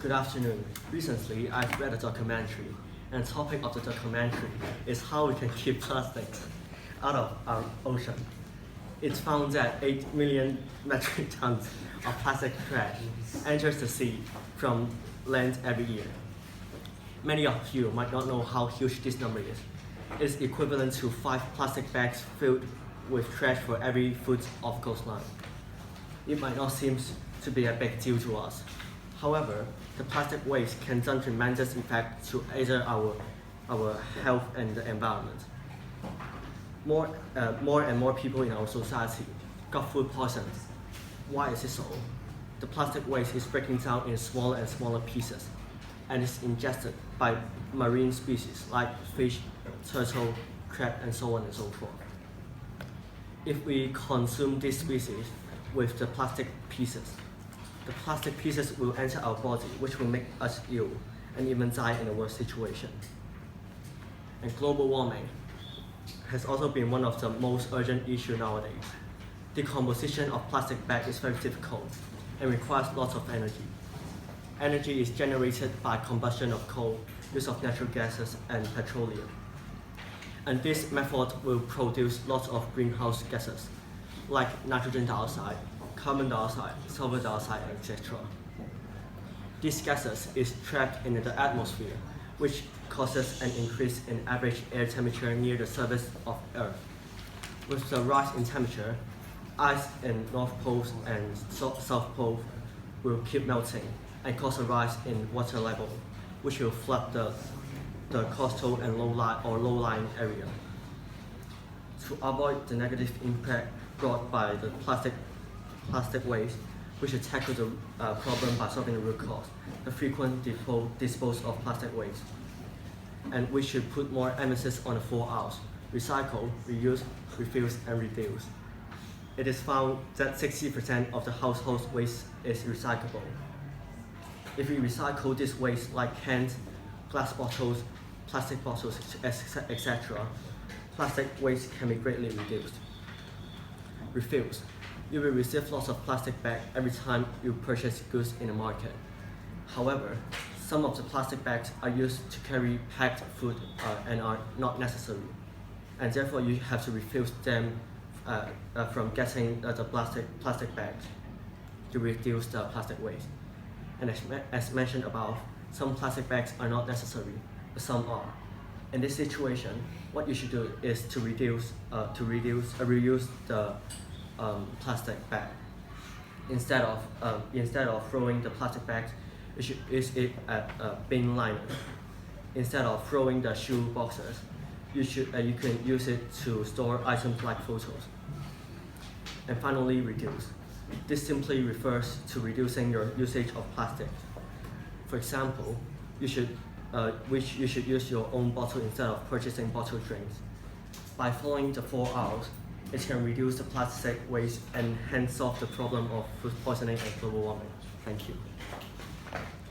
Good afternoon. Recently, I've read a documentary, and the topic of the documentary is how we can keep plastics out of our ocean. It's found that 8 million metric tons of plastic trash enters the sea from land every year. Many of you might not know how huge this number is. It's equivalent to 5 plastic bags filled with trash for every foot of coastline. It might not seem to be a big deal to us. However, the plastic waste can do tremendous effect to either our health and the environment. More and more people in our society got food poisoned. Why is it so? The plastic waste is breaking down in smaller and smaller pieces and is ingested by marine species like fish, turtle, crab, and so on and so forth. If we consume these species with the plastic pieces will enter our body, which will make us ill and even die in a worse situation. And global warming has also been one of the most urgent issues nowadays. Decomposition of plastic bag is very difficult and requires lots of energy. Energy is generated by combustion of coal, use of natural gases, and petroleum. And this method will produce lots of greenhouse gases, like nitrogen dioxide, carbon dioxide, sulfur dioxide, etc. These gases is trapped in the atmosphere, which causes an increase in average air temperature near the surface of Earth. With the rise in temperature, ice in North Pole and South Pole will keep melting and cause a rise in water level, which will flood the coastal and low-lying area. To avoid the negative impact brought by the plastic waste, we should tackle the problem by solving the root cause, the frequent disposal of plastic waste. And we should put more emphasis on the 4 R's: recycle, reuse, refuse, and reduce. It is found that 60% of the household waste is recyclable. If we recycle this waste like cans, glass bottles, plastic bottles, etc., plastic waste can be greatly reduced. Refuse. You will receive lots of plastic bags every time you purchase goods in the market. However, some of the plastic bags are used to carry packed food and are not necessary, and therefore you have to refuse them from getting the plastic bags to reduce the plastic waste. And as mentioned above, some plastic bags are not necessary, but some are. In this situation, what you should do is to reuse the plastic bag. Instead of throwing the plastic bags, you should use it at bin liner. Instead of throwing the shoe boxes, you can use it to store items like photos. And finally, reduce. This simply refers to reducing your usage of plastic. For example, you should use your own bottle instead of purchasing bottled drinks. By following the 4 R's, it can reduce the plastic waste and hence solve the problem of food poisoning and global warming. Thank you.